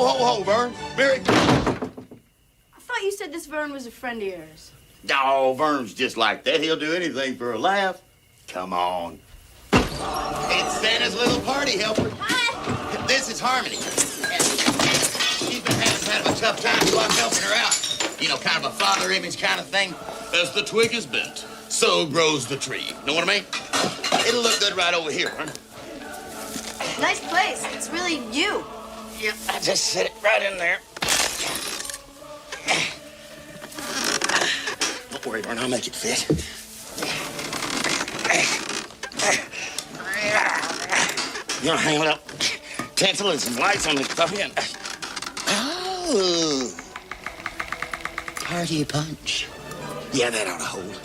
ho, Vern. Mary. I thought you said this Vern was a friend of yours. Oh, Vern's just like that. He'll do anything for a laugh. Come on. It's Santa's little party helper. Hi. This is Harmony. She's been having kind of a tough time, so I'm helping her out. You know, kind of a father image kind of thing. As the twig is bent, so grows the tree. Know what I mean? It'll look good right over here, Vern. Nice place. It's really you. Yep, I just set it right in there. Don't worry, Vern, I'll make it fit. You know, hang up tinsel and some lights on this puppy and... Oh. Party punch. Yeah, that ought to hold.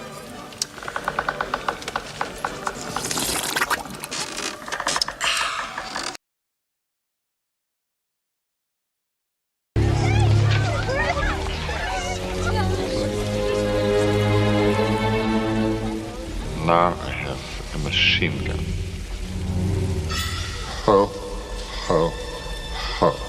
Now I have a machine gun. Ho, ho, ho.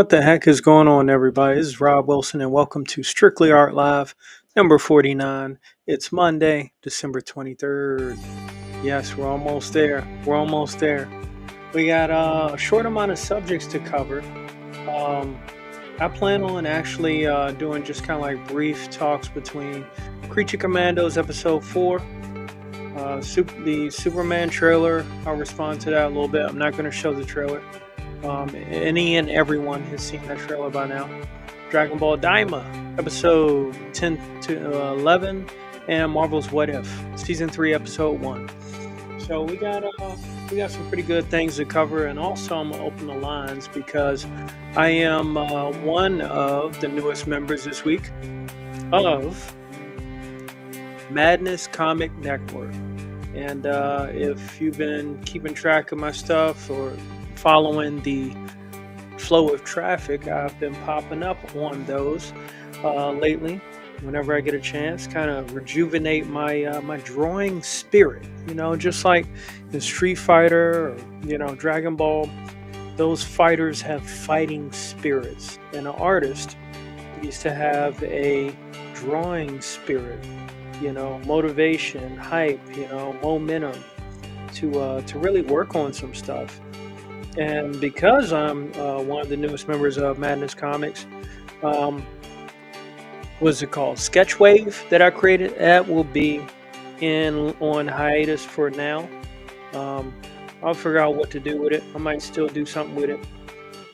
What the heck is going on, everybody? This is Rob Wilson, and welcome to Strictly Art Live, number 49. It's Monday, December 23rd. Yes, we're almost there. We're almost there. We got a short amount of subjects to cover. I plan on actually doing just kind of like brief talks between Creature Commandos Episode 4, the Superman trailer. I'll respond to that a little bit. I'm not going to show the trailer. Any and everyone has seen that trailer by now. Dragon Ball Daima Episode 10 to 11, and Marvel's What If Season 3 Episode 1. So we got some pretty good things to cover, and also I'm gonna open the lines because I am one of the newest members this week of Madness Comic Network. And if you've been keeping track of my stuff or following the flow of traffic, I've been popping up on those lately whenever I get a chance, kind of rejuvenate my my drawing spirit, just like in Street Fighter or Dragon Ball. Those fighters have fighting spirits, and an artist needs to have a drawing spirit, motivation, hype, momentum to really work on some stuff. And because I'm one of the newest members of Madness Comics, what's it called? Sketchwave that I created. That will be on hiatus for now. I'll figure out what to do with it. I might still do something with it,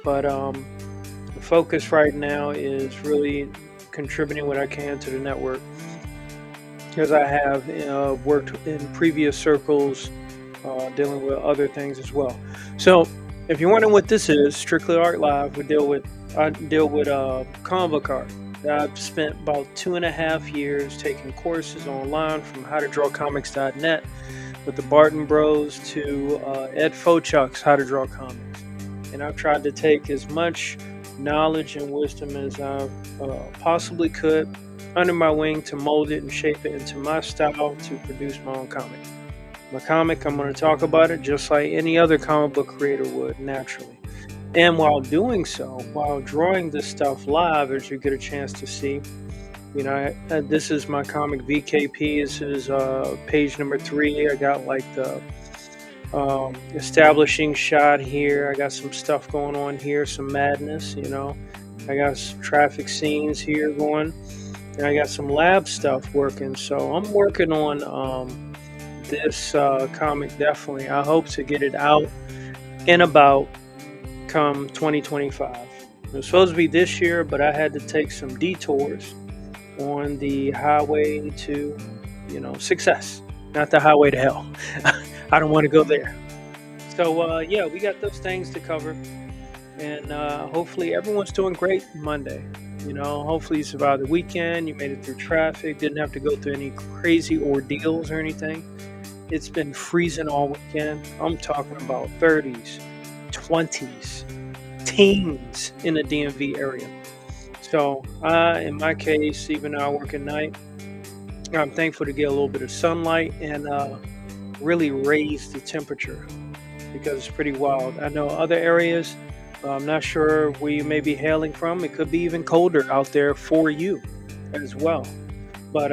but the focus right now is really contributing what I can to the network, because I have worked in previous circles dealing with other things as well. So if you're wondering what this is, Strictly Art Live, I deal with comic book art. I've spent about 2.5 years taking courses online from howtodrawcomics.net with the Barton Bros to Ed Fochuk's How to Draw Comics. And I've tried to take as much knowledge and wisdom as I possibly could under my wing to mold it and shape it into my style to produce my own comic. My comic, I'm going to talk about it just like any other comic book creator would naturally. And while doing so, while drawing this stuff live, as you get a chance to see, this is my comic VKP. This is page number 3. I got like the establishing shot here. I got some stuff going on here, some madness, I got some traffic scenes here going, and I got some lab stuff working. So I'm working on this comic definitely. I hope to get it out and about come 2025. It was supposed to be this year, but I had to take some detours on the highway to, success, not the highway to hell. I don't want to go there. So we got those things to cover, and hopefully everyone's doing great Monday. Hopefully you survived the weekend, you made it through traffic, didn't have to go through any crazy ordeals or anything. It's been freezing all weekend. I'm talking about 30s, 20s, teens in the DMV area. So in my case, even though I work at night, I'm thankful to get a little bit of sunlight and really raise the temperature, because it's pretty wild. I know other areas, I'm not sure where you may be hailing from. It could be even colder out there for you as well. But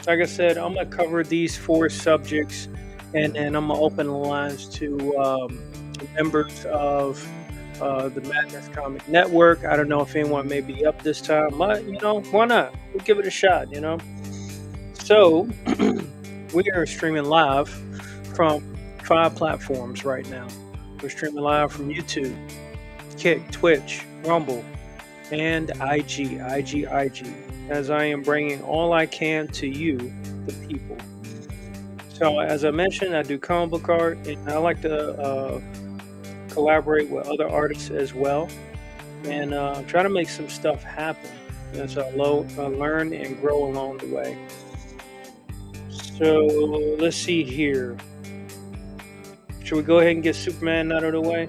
like I said, I'm going to cover these 4 subjects, and then I'm going to open the lines to members of the Madness Comic Network. I don't know if anyone may be up this time, but, why not? We'll give it a shot, So, we are streaming live from 5 platforms right now. We're streaming live from YouTube, Kick, Twitch, Rumble, and IG, as I am bringing all I can to you, the people. So as I mentioned, I do comic book art, and I like to collaborate with other artists as well, and try to make some stuff happen as I learn and grow along the way. So let's see here. Should we go ahead and get Superman out of the way?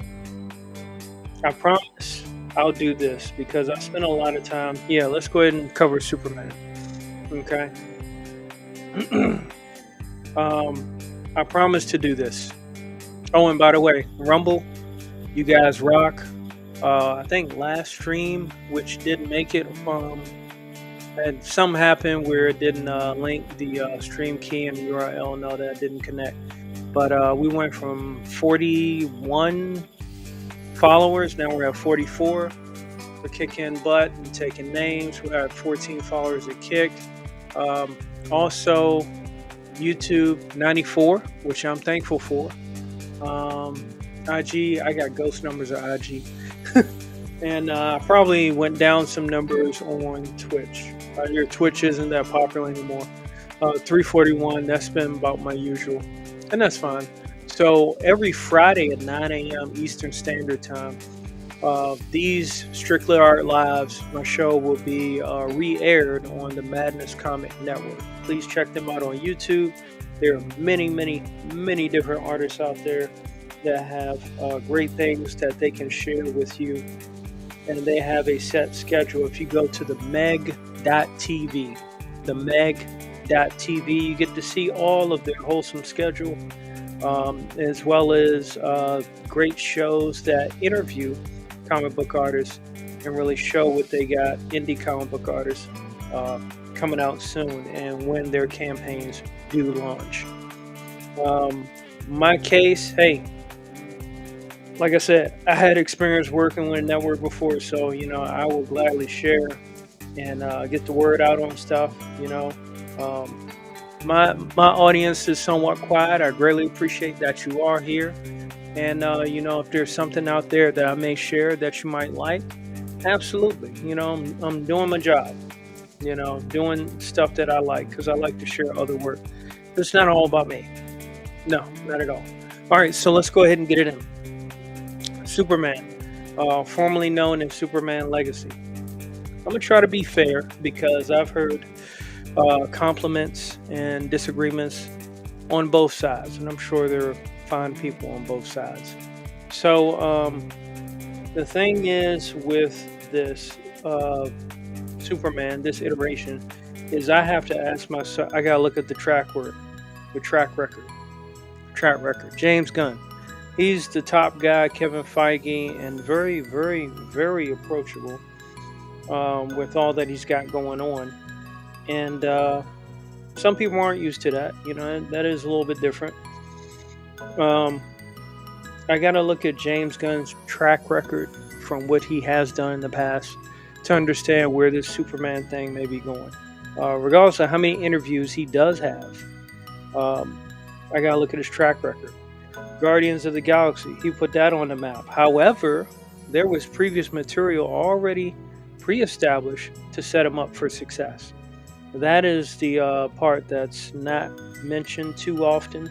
I promise I'll do this because I spent a lot of time. Yeah, let's go ahead and cover Superman. Okay. I promise to do this. Oh, and by the way, Rumble, you guys rock. I think last stream, which didn't make it, and something happened where it didn't link the stream key and URL. No, that didn't connect. But we went from 41 followers, now we're at 44. We're kicking butt and taking names. We had 14 followers at Kick. Also, YouTube 94, which I'm thankful for. IG, I got ghost numbers of IG. And I probably went down some numbers on Twitch. I hear Twitch isn't that popular anymore. 341, that's been about my usual. And that's fine. So every Friday at 9 a.m. Eastern Standard Time, these Strictly Art Lives, my show, will be re-aired on the Madness Comic Network. Please check them out on YouTube. There are many, many, many different artists out there that have great things that they can share with you. And they have a set schedule. If you go to the meg.tv, you get to see all of their wholesome schedule, as well as great shows that interview comic book artists and really show what they got, indie comic book artists coming out soon and when their campaigns do launch. My case, hey, like I said, I had experience working with a network before, so I will gladly share and get the word out on stuff. My audience is somewhat quiet. I greatly appreciate that you are here. And, if there's something out there that I may share that you might like, absolutely. I'm doing my job, doing stuff that I like because I like to share other work. It's not all about me. No, not at all. All right, so let's go ahead and get it in. Superman, formerly known as Superman Legacy. I'm going to try to be fair because I've heard compliments and disagreements on both sides, and I'm sure there are fine people on both sides. So the thing is with this Superman, this iteration, is I have to ask myself, I got to look at the track record. James Gunn. He's the top guy, Kevin Feige, and very, very, very approachable with all that he's got going on. And some people aren't used to that. That is a little bit different. I got to look at James Gunn's track record from what he has done in the past to understand where this Superman thing may be going. Regardless of how many interviews he does have, I got to look at his track record. Guardians of the Galaxy, he put that on the map. However, there was previous material already pre-established to set him up for success. That is the part that's not mentioned too often.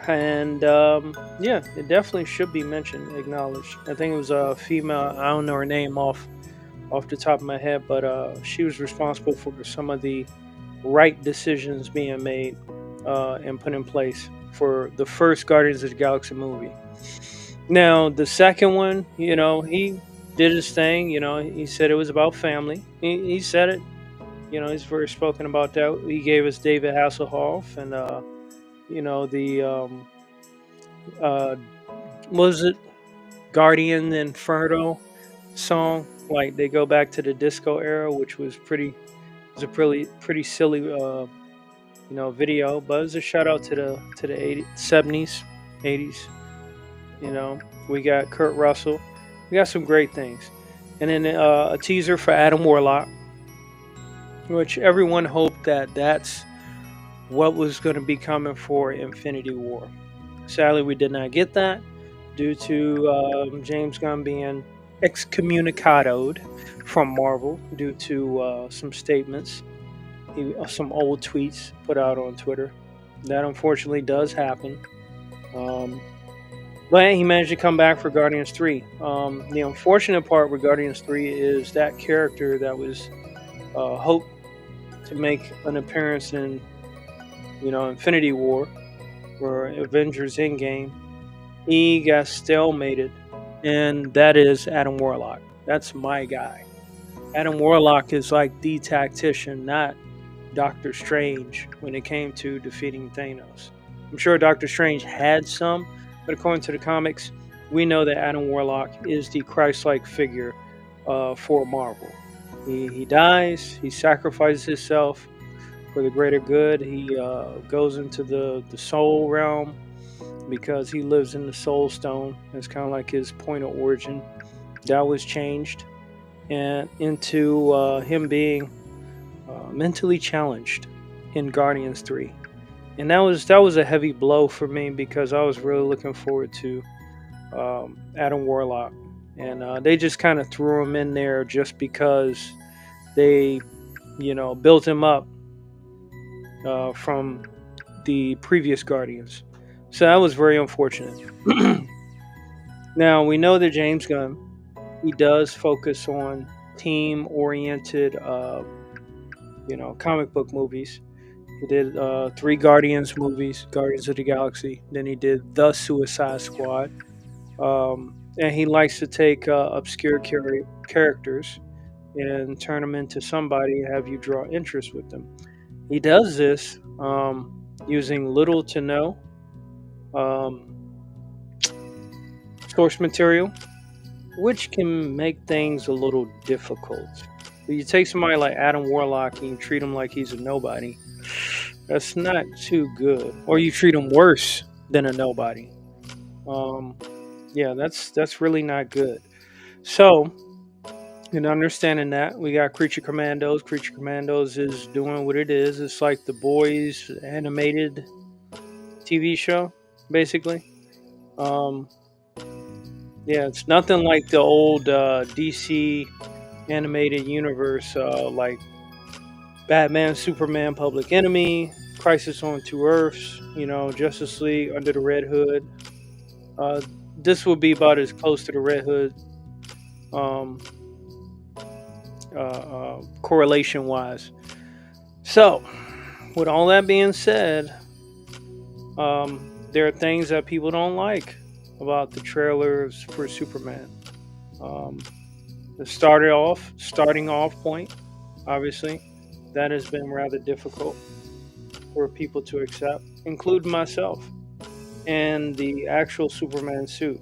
And it definitely should be mentioned, acknowledged. I think it was a female, I don't know her name off the top of my head, but she was responsible for some of the right decisions being made and put in place for the first Guardians of the Galaxy movie. Now, the second one, he did his thing. He said it was about family. He said it. He's very spoken about that. He gave us David Hasselhoff and, was it Guardian Inferno song? Like, they go back to the disco era, which was a pretty silly, video. But it was a shout out to the 80s, 70s, 80s. We got Kurt Russell. We got some great things. And then a teaser for Adam Warlock, which everyone hoped that's what was going to be coming for Infinity War. Sadly, we did not get that due to James Gunn being excommunicated from Marvel due to some statements, some old tweets put out on Twitter. That unfortunately does happen. But he managed to come back for Guardians 3. The unfortunate part with Guardians 3 is that character that was hoped to make an appearance in Infinity War or Avengers Endgame, he got stalemated, and that is Adam Warlock. That's my guy. Adam Warlock is like the tactician, not Doctor Strange when it came to defeating Thanos. I'm sure Doctor Strange had some, but according to the comics, we know that Adam Warlock is the Christ-like figure for Marvel. He dies, he sacrifices himself for the greater good. He goes into the soul realm because he lives in the soul stone. That's kind of like his point of origin. That was changed and into him being mentally challenged in Guardians 3. And that was a heavy blow for me because I was really looking forward to Adam Warlock. And they just kind of threw him in there just because they, built him up from the previous Guardians. So that was very unfortunate. Now, we know that James Gunn, he does focus on team-oriented, comic book movies. He did 3 Guardians movies, Guardians of the Galaxy. Then he did The Suicide Squad. And he likes to take obscure characters and turn them into somebody and have you draw interest with them. He does this using little to no source material, which can make things a little difficult. You take somebody like Adam Warlock and you treat him like he's a nobody. That's not too good. Or you treat him worse than a nobody. That's really not good. So, in understanding that, we got Creature Commandos. Creature Commandos is doing what it is. It's like the Boys animated TV show, basically. It's nothing like the old DC animated universe, like Batman, Superman, Public Enemy, Crisis on Two Earths, Justice League, Under the Red Hood. This will be about as close to the Red Hood correlation wise. So, with all that being said, there are things that people don't like about the trailers for Superman. The starting off point, obviously, that has been rather difficult for people to accept, including myself, and the actual Superman suit.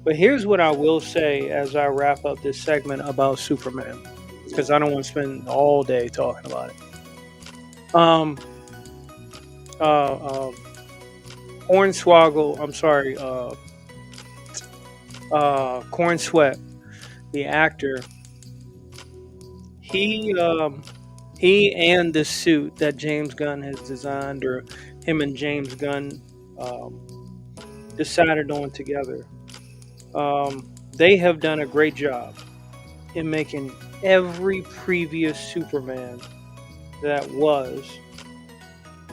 But here's what I will say as I wrap up this segment about Superman, because I don't want to spend all day talking about it. Corn Sweat, the actor, he and the suit that James Gunn has designed, or him and James Gunn decided on together, they have done a great job in making every previous Superman that was,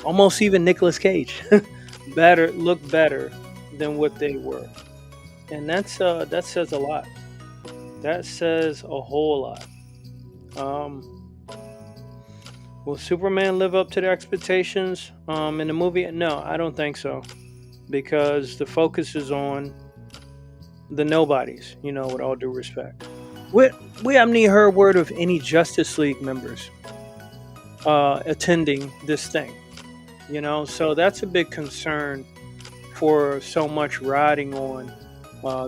almost even Nicolas Cage, look better than what they were. And that says a lot. That says a whole lot. Will Superman live up to the expectations in the movie? No, I don't think so. Because the focus is on the nobodies, with all due respect. We haven't even heard word of any Justice League members attending this thing. So that's a big concern for so much riding on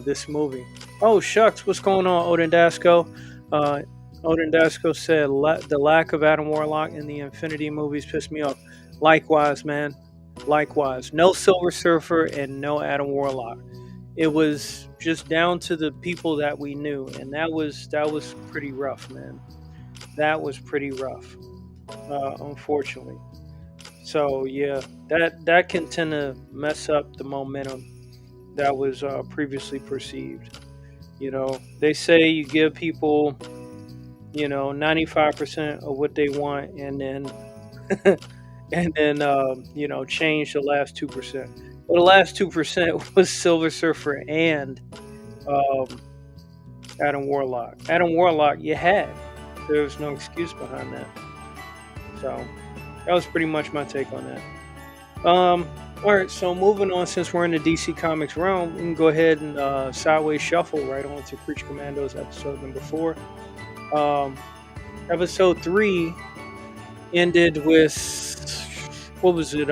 this movie. Oh, shucks, what's going on, Odin Dasco? Odin Dasco said, the lack of Adam Warlock in the Infinity movies pissed me off. Likewise, man. Likewise. No Silver Surfer and no Adam Warlock. It was just down to the people that we knew, and that was pretty rough, man. That was pretty rough, unfortunately. So, yeah, that can tend to mess up the momentum that was previously perceived. They say you give people 95% of what they want, and then change the last 2%. Well, the last 2% was Silver Surfer and Adam Warlock. Adam Warlock, you had. There was no excuse behind that. So that was pretty much my take on that. All right, so moving on, since we're in the DC Comics realm, we can go ahead and sideways shuffle right on to Creature Commandos episode number 4. Episode 3 ended with, what was it?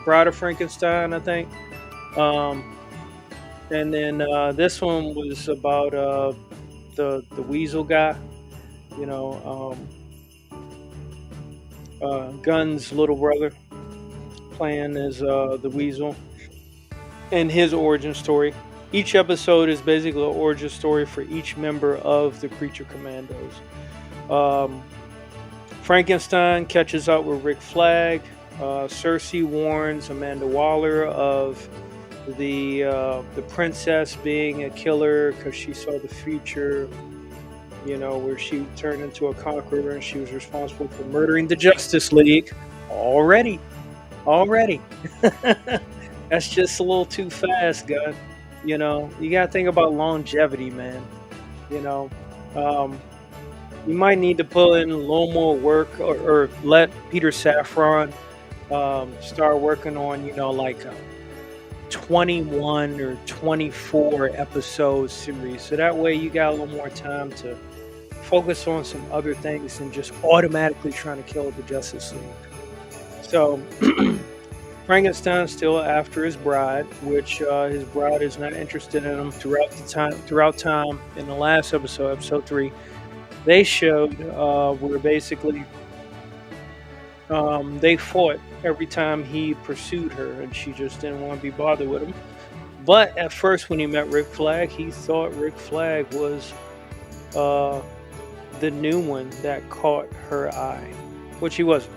Bride of Frankenstein, I think. And then this one was about the Weasel guy, you know, Gun's little brother, playing as the Weasel, and his origin story. Each episode is basically an origin story for each member of the Creature Commandos. Frankenstein catches up with Rick Flag. Cersei warns Amanda Waller of the princess being a killer because she saw the future, you know, where she turned into a conqueror and she was responsible for murdering the Justice League. Already. That's just a little too fast, Gun. You know, you gotta think about longevity, man. You know, you might need to put in a little more work, or let Peter Safran start working on, you know, like a 21 or 24 episode series. So that way you got a little more time to focus on some other things than just automatically trying to kill the Justice League. So Frankenstein's still after his bride, which his bride is not interested in him throughout time. In the last episode, episode 3, they showed where basically they fought every time he pursued her, and she just didn't want to be bothered with him. But at first, when he met Rick Flag, he thought Rick Flag was the new one that caught her eye, which he wasn't.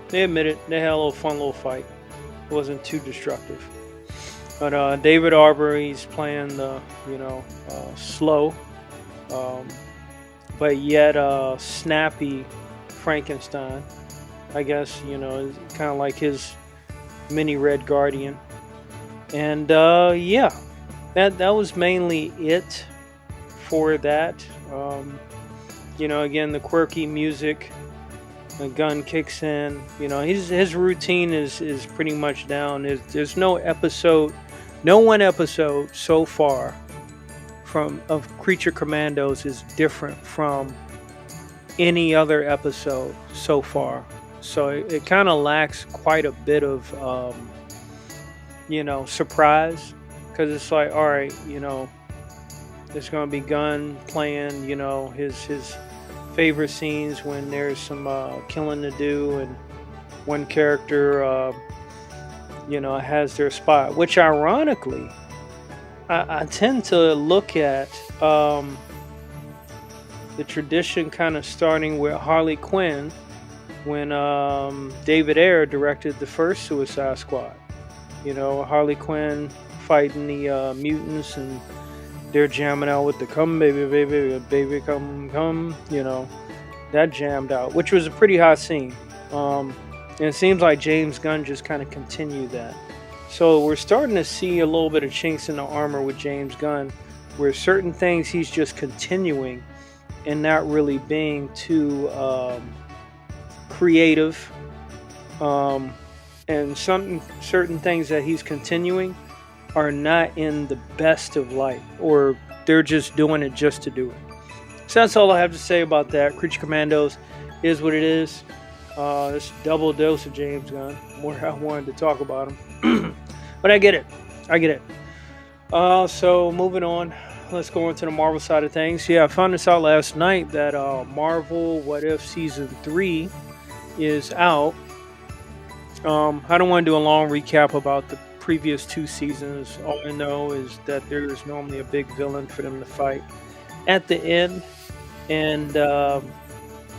They admitted they had a little fun little fight. It wasn't too destructive. But David Arbery's playing the, you know, slow, but yet snappy Frankenstein. I guess, you know, kind of like his mini Red Guardian. And yeah, that was mainly it for that. You know, again, the quirky music, the Gun kicks in. You know, his routine is pretty much down. There's no one episode so far of Creature Commandos is different from any other episode so far. So it kind of lacks quite a bit of, you know, surprise, because it's like, all right, you know, there's going to be Gun playing, you know, his favorite scenes when there's some killing to do, and one character, you know, has their spot, which ironically, I tend to look at the tradition kind of starting with Harley Quinn, when David Ayer directed the first Suicide Squad. You know, Harley Quinn fighting the mutants, and they're jamming out with the "Come baby, baby, baby, come," you know, that jammed out, which was a pretty hot scene. And it seems like James Gunn just kind of continued that. So we're starting to see a little bit of chinks in the armor with James Gunn, where certain things he's just continuing and not really being too creative, and certain things that he's continuing are not in the best of light, or they're just doing it just to do it. So that's all I have to say about that. Creature Commandos is what it is. It's a double dose of James Gunn. More I wanted to talk about him, but I get it. So moving on, let's go into the Marvel side of things. Yeah, I found this out last night that Marvel What If Season 3 is out. I don't want to do a long recap about the previous 2 seasons. All I know is that there is normally a big villain for them to fight at the end, and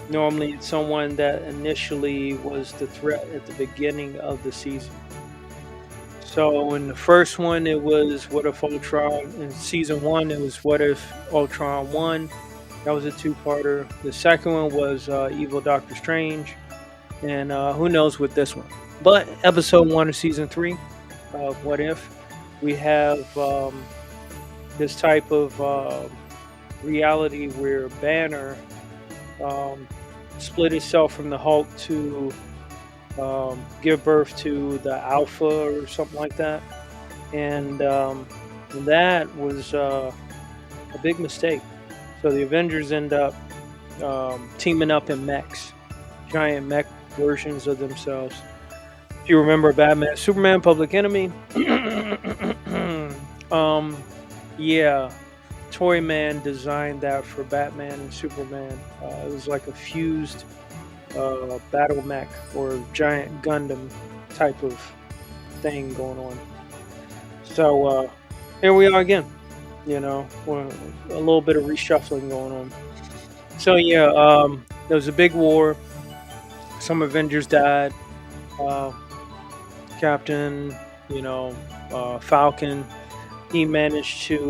normally it's someone that initially was the threat at the beginning of the season. So in the first one, it was What If Ultron. In season 1, it was What If Ultron 1. That was a 2-parter. The second one was Evil Doctor Strange. And who knows with this one. But episode 1 of season 3 of What If, we have this type of reality where Banner split itself from the Hulk to give birth to the Alpha or something like that. And that was a big mistake. So the Avengers end up teaming up in mechs, giant mech versions of themselves. If you remember Batman, Superman, Public Enemy, Yeah, Toyman designed that for Batman and Superman. It was like a fused battle mech or giant Gundam type of thing going on. So here we are again. A little bit of reshuffling going on. So yeah, there was a big war. Some Avengers died. Uh, Captain, Falcon. He managed to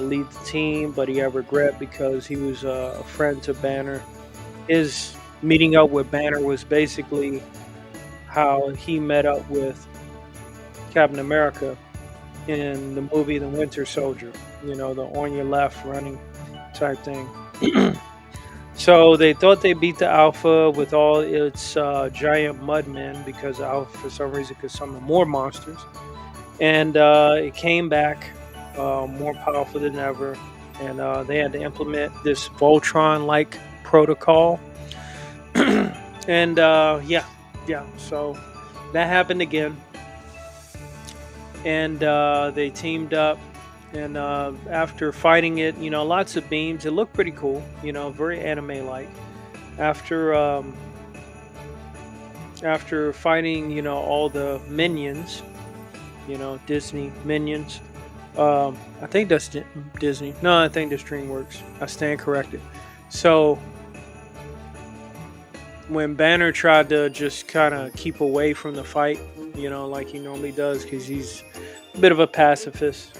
lead the team, but he had regret because he was a friend to Banner. His meeting up with Banner was basically how he met up with Captain America in the movie The Winter Soldier. The on your left running type thing. So they thought they beat the Alpha with all its giant mudmen because the Alpha, for some reason, could summon more monsters. And it came back more powerful than ever. And they had to implement this Voltron-like protocol. And so that happened again. And they teamed up. And after fighting it, lots of beams. It looked pretty cool, very anime-like. After fighting, all the minions, Disney minions. I think that's Disney. No, I think that's DreamWorks. I stand corrected. So when Banner tried to just kind of keep away from the fight, like he normally does, because he's a bit of a pacifist,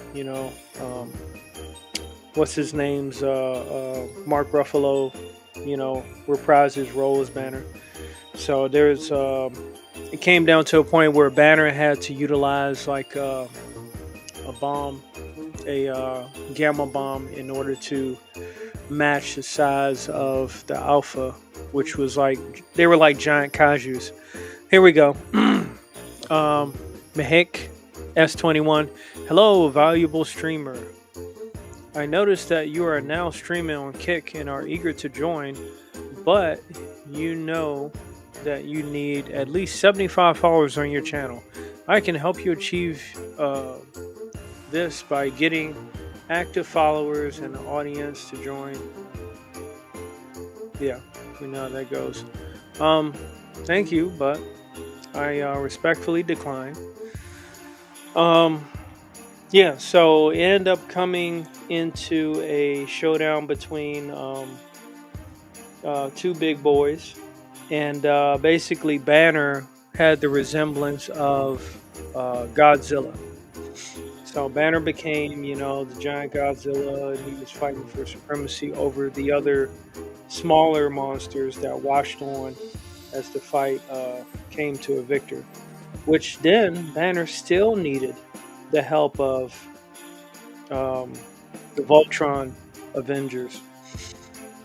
what's his name's Mark Ruffalo, reprised his role as Banner. So there's it came down to a point where Banner had to utilize like a bomb, a gamma bomb, in order to match the size of the Alpha, which was they were like giant kaijus. Here we go. Mehik S21. Hello, valuable streamer. I noticed that you are now streaming on Kick and are eager to join, but you know that you need at least 75 followers on your channel. I can help you achieve this by getting active followers and an audience to join. Yeah, we know how that goes. Thank you, but I respectfully decline. Yeah, so it ended up coming into a showdown between two big boys, and basically Banner had the resemblance of Godzilla. So Banner became, the giant Godzilla, and he was fighting for supremacy over the other smaller monsters that watched on as the fight came to a victor. Which then Banner still needed the help of the Voltron Avengers.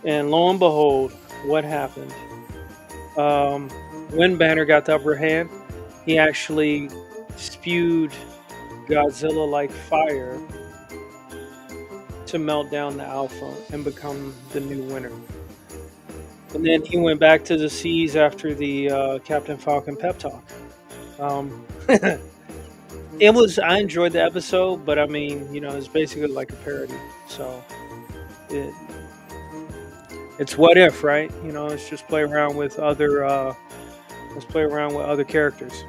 And lo and behold, what happened? When Banner got the upper hand, he actually spewed Godzilla-like fire to melt down the Alpha and become the new winner. And then he went back to the seas after the Captain Falcon pep talk. I enjoyed the episode, but I mean, it's basically like a parody. So it's what if, right? Let's just play around with other characters.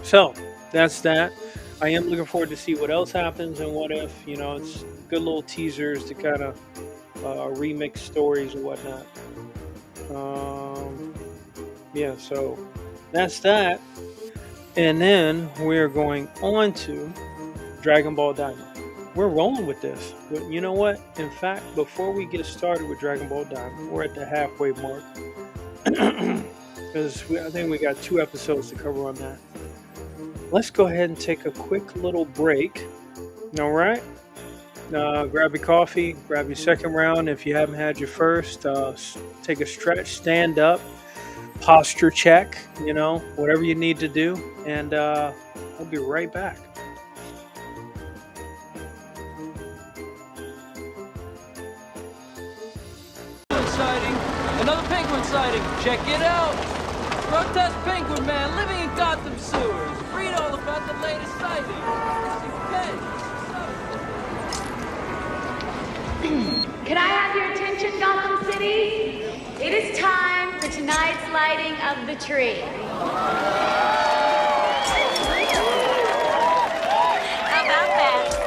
So that's that. I am looking forward to see what else happens and what if. It's good little teasers to kind of remix stories and whatnot. Yeah, so that's that. And then we're going on to Dragon Ball Daima. We're rolling with this. But you know what? In fact, before we get started with Dragon Ball Daima, we're at the halfway mark. Because I think we got 2 episodes to cover on that. Let's go ahead and take a quick little break. All right? Grab your coffee, grab your second round. If you haven't had your first, take a stretch, stand up, posture check, whatever you need to do. And I'll be right back. Sighting. Another penguin sighting. Check it out. Grotesque penguin man living in Gotham sewers. Read all about the latest sighting. Missing pets. is time for tonight's lighting of the tree. How about that?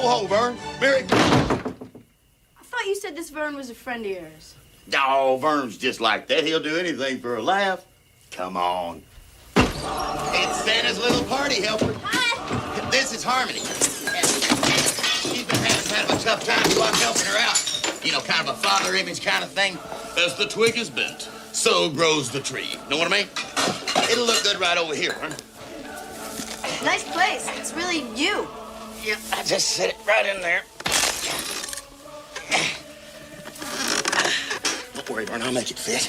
Ho, Vern. Merry. I thought you said this Vern was a friend of yours. Oh, Vern's just like that. He'll do anything for a laugh. Come on. It's Santa's little party helper. Hi. This is Harmony. She's been having kind of a tough time, so I'm helping her out. You know, kind of a father image kind of thing. As the twig is bent, so grows the tree. Know what I mean? It'll look good right over here, Vern. Nice place. It's really you. Yeah, I just set it right in there. Don't worry, Vern, I'll make it fit.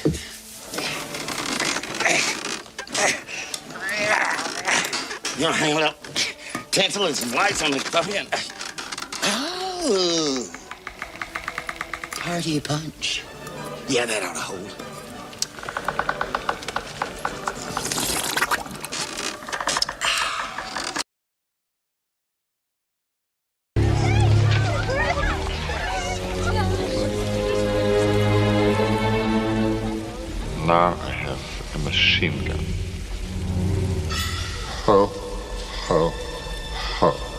You know, hang it up. Tinsel and some lights on the puppy and... Oh. Party punch. Yeah, that ought to hold. Now I have a machine gun. Ho, ho, ho.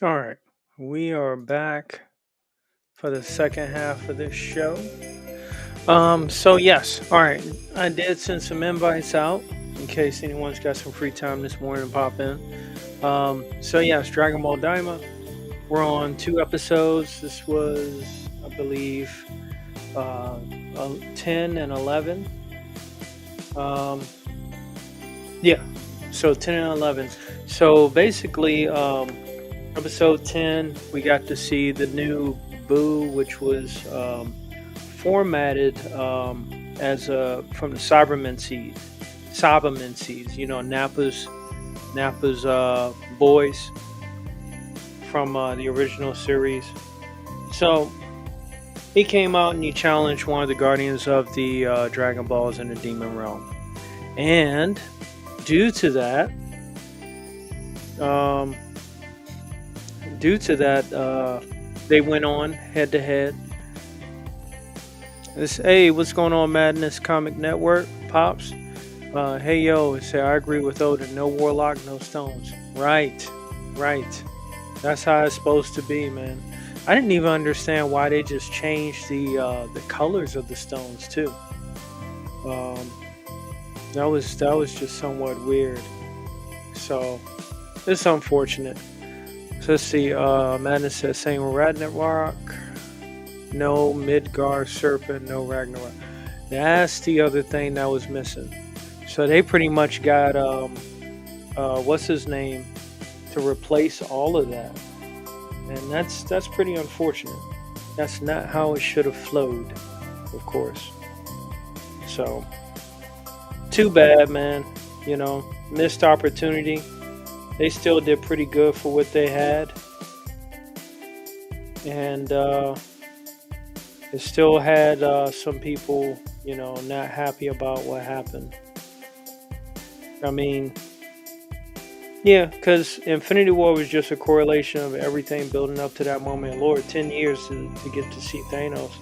All right, we are back for the second half of this show. So yes, all right, I did send some invites out in case anyone's got some free time this morning to pop in. So yes, Dragon Ball Daima. We're on 2 episodes. This was, I believe, 10 and 11. Yeah, so 10 and 11. So basically, episode 10, we got to see the new Boo, which was formatted as from the Cybermen seeds, you know, Nappa's boys from the original series. So he came out and he challenged one of the guardians of the Dragon Balls in the Demon Realm. And due to that, they went on head to head. Hey, what's going on, Madness Comic Network, Pops? Hey, yo, say I agree with Odin. No Warlock, no stones. Right. That's how it's supposed to be, man. I didn't even understand why they just changed the colors of the stones too. That was just somewhat weird. So it's unfortunate. So let's see. Madness says saying Ragnarok, no Midgar Serpent, no Ragnarok. That's the other thing that was missing. So they pretty much got what's his name to replace all of that. And that's pretty unfortunate. That's not how it should have flowed, of course. So, too bad, man. You know, missed opportunity. They still did pretty good for what they had. And it still had some people, you know, not happy about what happened. I mean, yeah, because Infinity War was just a correlation of everything building up to that moment. Lord, 10 years to get to see Thanos.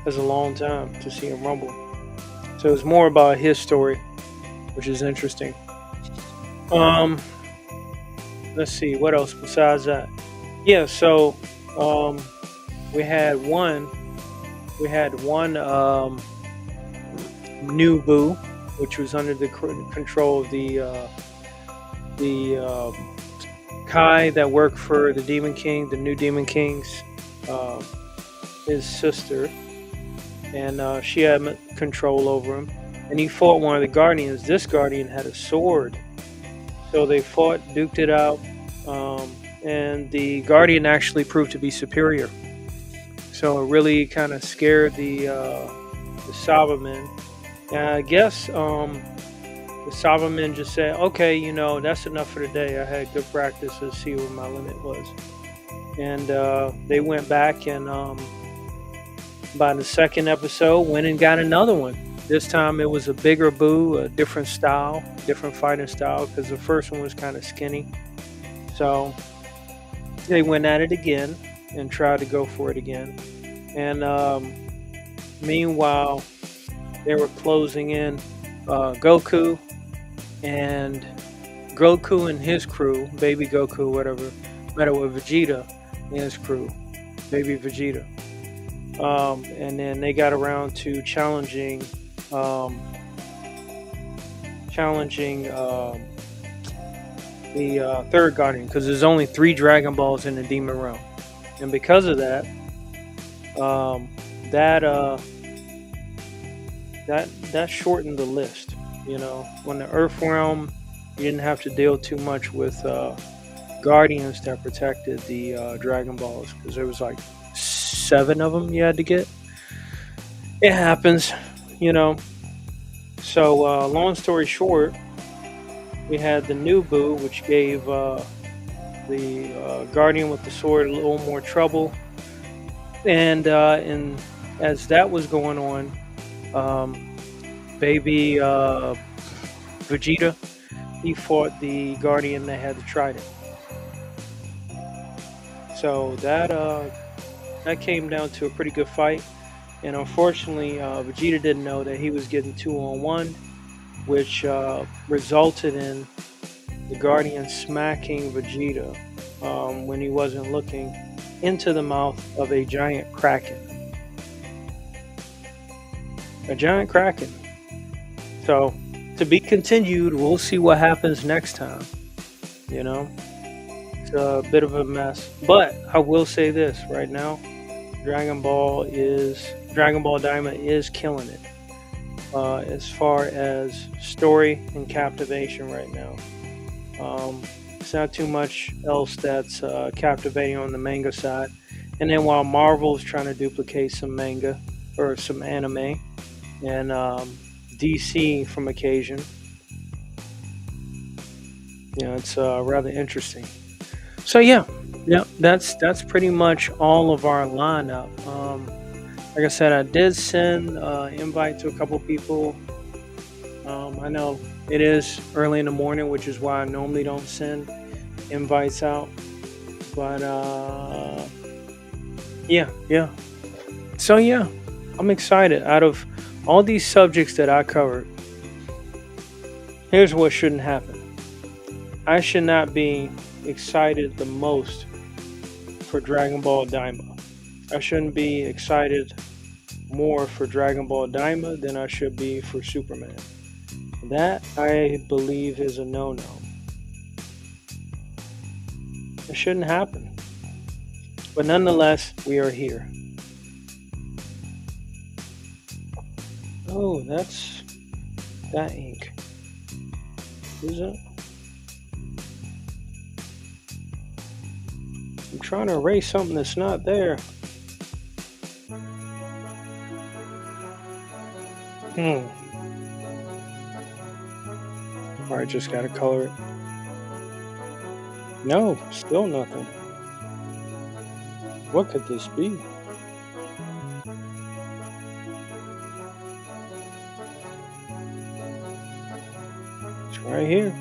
That's a long time to see him rumble. So it's more about his story, which is interesting. Let's see, what else besides that? Yeah, so we had one new Boo, which was under the control of the Kai that worked for the Demon King, the new Demon King's his sister, and she had control over him. And he fought one of the Guardians. This Guardian had a sword, so they fought, duked it out, and the Guardian actually proved to be superior. So it really kind of scared the Cybermen. And I guess the Cybermen just said, okay, you know, that's enough for today. I had good practice to see what my limit was. And they went back and by the second episode went and got another one. This time it was a bigger Boo, a different style, different fighting style, because the first one was kind of skinny. So they went at it again and tried to go for it again. And meanwhile, they were closing in Goku and his crew, Baby Goku, whatever, met up with Vegeta and his crew, Baby Vegeta. And then they got around to challenging the third Guardian, because there's only 3 Dragon Balls in the Demon Realm, and because of that, that shortened the list. You know, when the Earth Realm, you didn't have to deal too much with Guardians that protected the Dragon Balls, because there was like 7 of them you had to get. It happens, you know. So long story short, we had the new Boo, which gave the Guardian with the sword a little more trouble. And as that was going on, Baby Vegeta, he fought the Guardian that had the Trident. So that came down to a pretty good fight. And unfortunately, Vegeta didn't know that he was getting 2-on-1, which resulted in the Guardian smacking Vegeta when he wasn't looking into the mouth of a giant Kraken. A giant Kraken. So, to be continued, we'll see what happens next time. You know? It's a bit of a mess. But I will say this right now. Dragon Ball Daima is killing it. As far as story and captivation right now. It's not too much else that's captivating on the manga side. And then while Marvel's trying to duplicate some manga or some anime, and DC from occasion, you know, it's rather interesting. So yeah, that's pretty much all of our lineup. Like I said, I did send invite to a couple people. I know it is early in the morning, which is why I normally don't send invites out. But yeah. So yeah, I'm excited. Out of all these subjects that I covered, here's what shouldn't happen. I should not be excited the most for Dragon Ball Daima. I shouldn't be excited more for Dragon Ball Daima than I should be for Superman. That, I believe, is a no-no. It shouldn't happen. But nonetheless, we are here. Oh, that's that ink. Is it? I'm trying to erase something that's not there. Alright, just gotta color it. No, still nothing. What could this be? It's right here.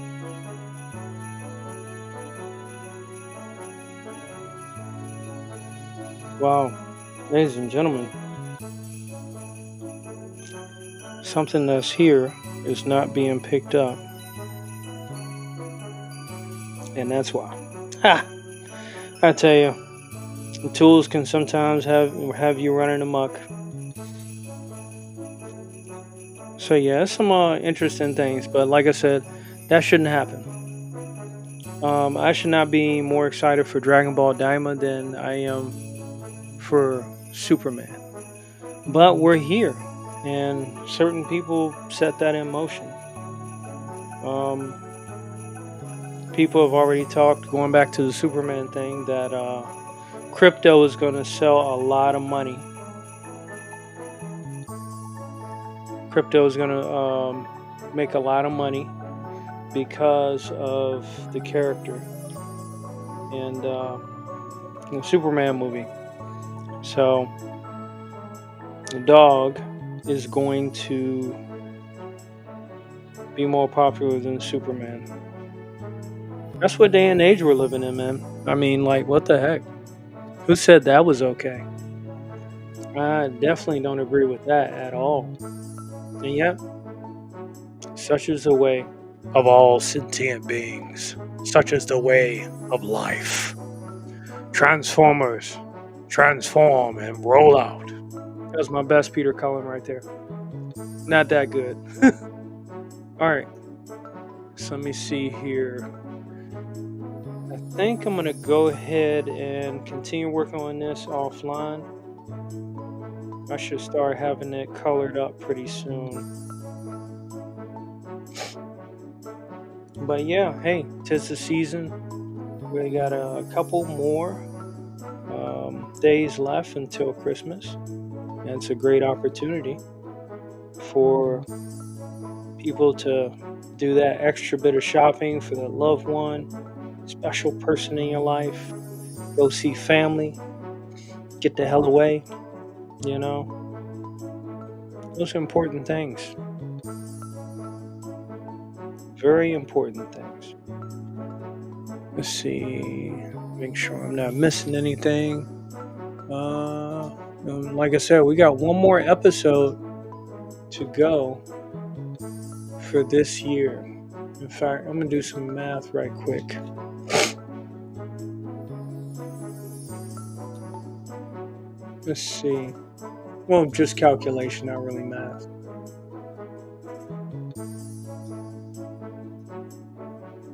Wow, ladies and gentlemen, something that's here is not being picked up. And that's why. Ha! I tell you, the tools can sometimes have you running amok. So yeah, that's some interesting things. But like I said, that shouldn't happen. I should not be more excited for Dragon Ball Daima than I am for Superman. But we're here, and certain people set that in motion. People have already talked, going back to the Superman thing, that crypto is going to sell a lot of money. Crypto is going to make a lot of money because of the character in the Superman movie. So the dog is going to be more popular than Superman. That's what day and age we're living in, man. I mean, like, what the heck? Who said that was okay? I definitely don't agree with that at all. And yet, such is the way of all sentient beings. Such is the way of life. Transformers, transform and roll out. That was my best Peter Cullen right there. Not that good. Alright. So let me see here. I think I'm going to go ahead and continue working on this offline. I should start having it colored up pretty soon. But yeah, hey, 'tis the season. We got a couple more days left until Christmas. And it's a great opportunity for people to do that extra bit of shopping for their loved one, special person in your life, go see family, get the hell away, you know. Those are important things. Very important things. Let's see, make sure I'm not missing anything. Like I said, we got one more episode to go for this year. In fact, I'm gonna do some math right quick. Let's see. Well, just calculation, not really math.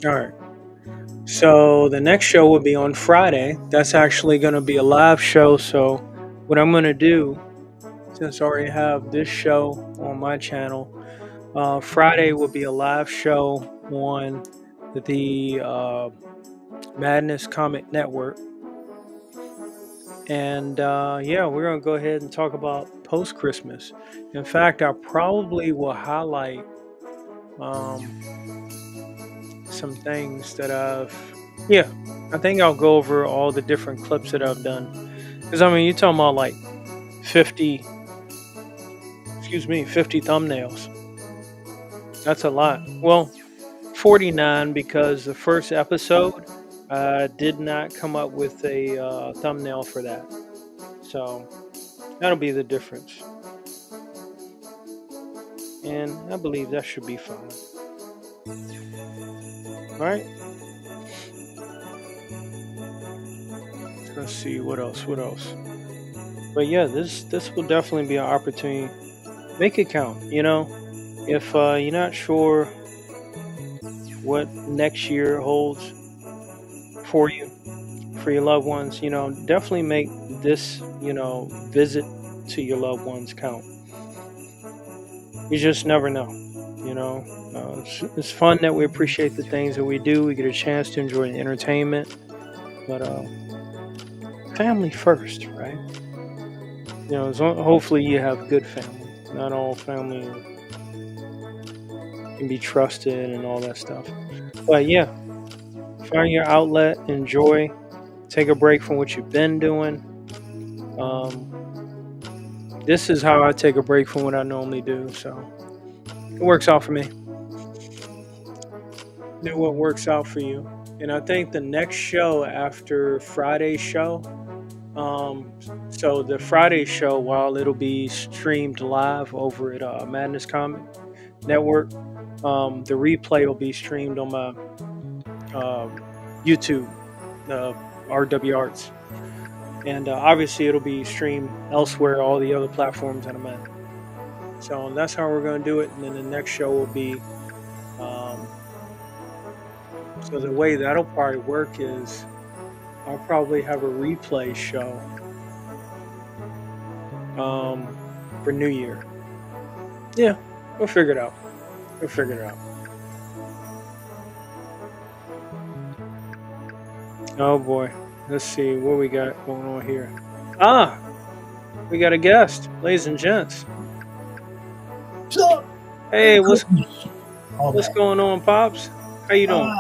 Alright. So the next show will be on Friday. That's actually going to be a live show. So what I'm going to do, since I already have this show on my channel, Friday will be a live show on the Madness Comic Network. And yeah, we're going to go ahead and talk about post-Christmas. In fact, I probably will highlight some things that I think I'll go over all the different clips that I've done. Because, I mean, you're talking about like 50, 50 thumbnails. That's a lot. Well, 49 because the first episode did not come up with a thumbnail for that. So that'll be the difference. And I believe that should be fine. All right. Let's see what else. But yeah, this will definitely be an opportunity. Make it count. You know, if you're not sure what next year holds for you, for your loved ones, you know, definitely make this, you know, visit to your loved ones count. You just never know, you know. It's fun that we appreciate the things that we do. We get a chance to enjoy the entertainment, but family first, right? You know, hopefully you have good family. Not all family can be trusted and all that stuff. But yeah, find your outlet, enjoy, take a break from what you've been doing. This is how I take a break from what I normally do, so it works out for me. Do what works out for you. And I think the next show after Friday's show, so the Friday show, while it'll be streamed live over at Madness Comic Network, the replay will be streamed on my YouTube, RWA Arts. And obviously it'll be streamed elsewhere, all the other platforms that I'm at. So that's how we're going to do it. And then the next show will be, so the way that'll probably work is I'll probably have a replay show for New Year. Yeah, we'll figure it out. Oh boy. Let's see what we got going on here. We got a guest, ladies and gents. So, Hey, what's all that. going on, Pops? How you doing?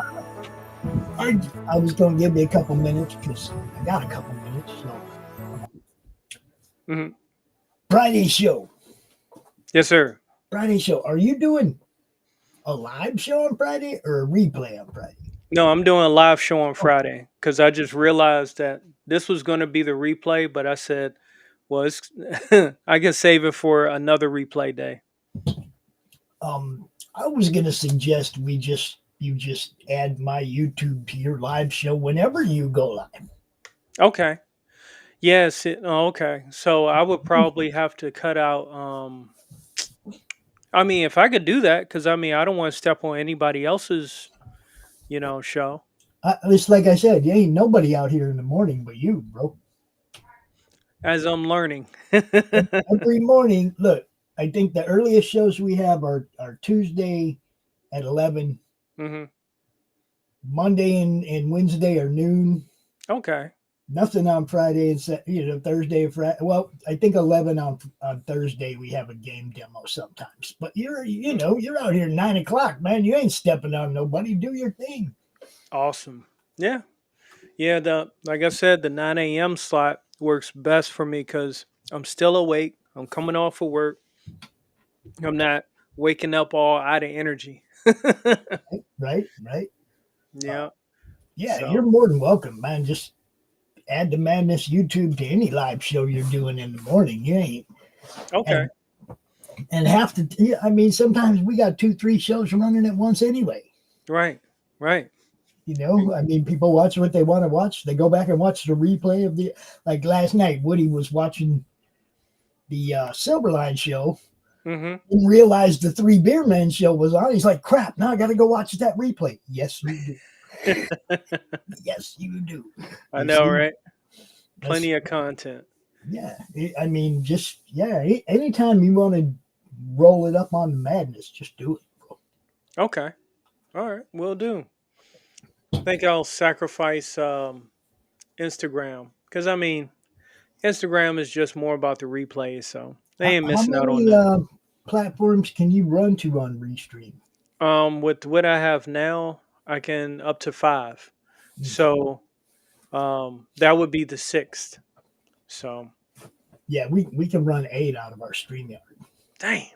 I was going to give you a couple minutes because I got a couple minutes. So, Mhm. Friday show. Yes, sir. Friday show. Are you doing a live show on Friday or a replay on Friday? No, I'm doing a live show on Friday because I just realized that this was going to be the replay, but I said, well, it's I can save it for another replay day. I was going to suggest you just add my YouTube to your live show whenever you go live. Okay. Yes. Okay. So I would probably have to cut out. I mean, if I could do that, because I mean, I don't want to step on anybody else's, you know, show. It's like I said, you ain't nobody out here in the morning but you, bro. As I'm learning. Every morning, look, I think the earliest shows we have are Tuesday at 11. Mm-hmm. Monday and Wednesday are noon. Okay. Nothing on Friday and Thursday and Friday. Well, I think 11 on Thursday we have a game demo sometimes. But you're out here 9 o'clock, man. You ain't stepping on nobody. Do your thing. Awesome. Yeah. Yeah. Like I said, the 9 a.m. slot works best for me because I'm still awake. I'm coming off of work. I'm not waking up all out of energy. Right. Yeah. Yeah, So- you're more than welcome, man. Just add the Madness YouTube to any live show you're doing in the morning. You ain't. Okay. And sometimes we got 2-3 shows running at once anyway. Right. You know, I mean, people watch what they want to watch. They go back and watch the replay of like last night, Woody was watching the Silverline show. Mm-hmm. Didn't realize the Three Beer Men show was on. He's like, crap, now I got to go watch that replay. Yes, you do. Yes, you do. I know, right? Plenty of content. Yeah. Anytime you want to roll it up on the Madness, just do it, bro. Okay. All right. Will do. I think I'll sacrifice Instagram because, I mean, Instagram is just more about the replays, so they ain't missing out on that. Platforms can you run to on Restream? With what I have now, I can up to 5. So that would be the 6th. So Yeah, we can run 8 out of our StreamYard. Dang.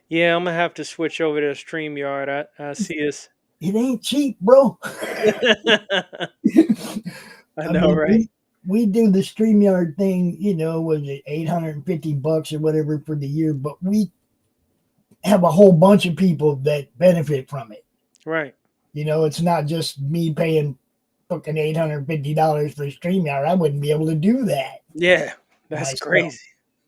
Yeah, I'm gonna have to switch over to StreamYard. I see us. It ain't cheap, bro. I I know, mean, right? we do the StreamYard thing, was it $850 or whatever for the year, but we have a whole bunch of people that benefit from it. Right. It's not just me paying fucking $850 for StreamYard. I wouldn't be able to do that Yeah, that's myself. crazy.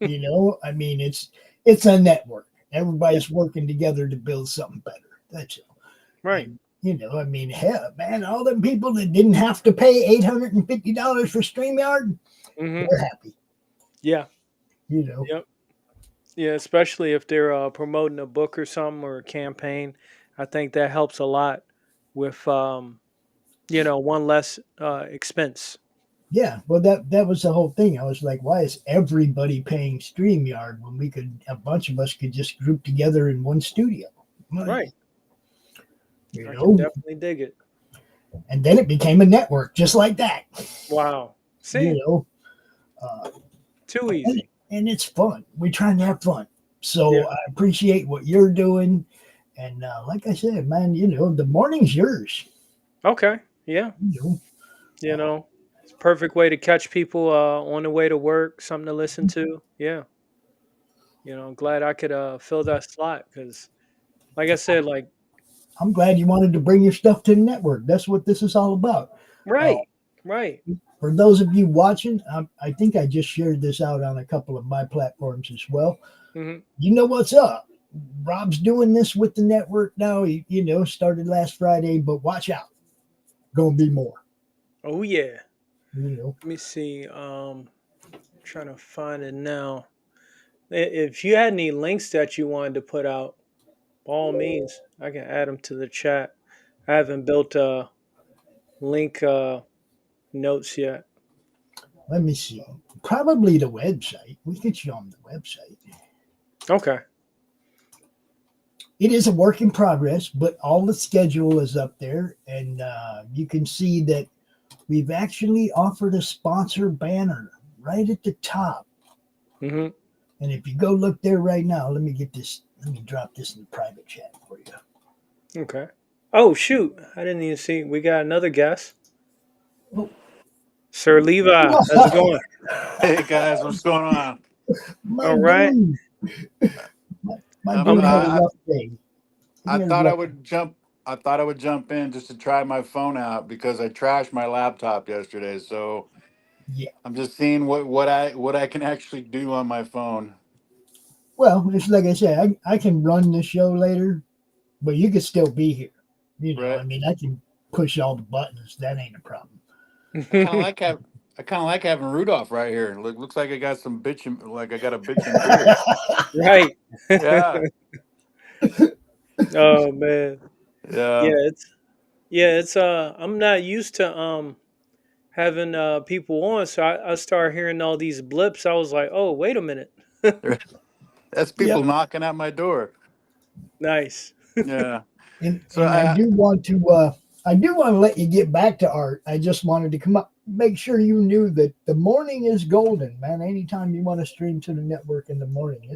I mean, it's a network. Everybody's working together to build something better. That's all. Right. And, I mean, hell, man, all them people that didn't have to pay $850 for StreamYard, they're happy. Yeah. Yep. Yeah, especially if they're promoting a book or something or a campaign. I think that helps a lot with one less expense. Yeah, well, that was the whole thing. I was like, why is everybody paying StreamYard when a bunch of us could just group together in one studio? Right. You I know, can definitely dig it. and then it became a network just like that. Wow. See, too easy. And it's fun. We're trying to have fun. So Yeah. I appreciate what you're doing. And like I said, man, the morning's yours. Okay. Yeah. It's a perfect way to catch people on the way to work, something to listen to. Yeah. I'm glad I could fill that slot because, like I said, I'm glad you wanted to bring your stuff to the network. That's what this is all about. right. For those of you watching, I think I just shared this out on a couple of my platforms as well. Mm-hmm. You know what's up. Rob's doing this with the network now. He, started last Friday, but watch out. Gonna be more. Oh yeah. Let me see. Trying to find it now. If you had any links that you wanted to put out, by all means, I can add them to the chat. I haven't built a link notes yet. Let me see. Probably the website. We could show them the website. Okay. It is a work in progress, but all the schedule is up there, and you can see that we've actually offered a sponsor banner right at the top. Mm-hmm. And if you go look there right now, let me drop this in the private chat for you. Okay. Oh shoot! I didn't even see. We got another guest. Oh. Sir Levi, how's it going? Hey guys, what's going on? All right. My dude had a rough day. I thought I would jump in just to try my phone out because I trashed my laptop yesterday. So yeah, I'm just seeing what I can actually do on my phone. Well, it's like I said, I can run the show later, but you could still be here. Right. I mean, I can push all the buttons. That ain't a problem. I kind of like having Rudolph right here. Looks like I got some bitching, like I got a bitching beard. Right. Yeah. Oh man. Yeah. It's I'm not used to having people on, so I started hearing all these blips. I was like, oh, wait a minute. That's people knocking at my door. Nice. Yeah. And I do want to let you get back to art. I just wanted to come up, make sure you knew that the morning is golden, man. Anytime you want to stream to the network in the morning,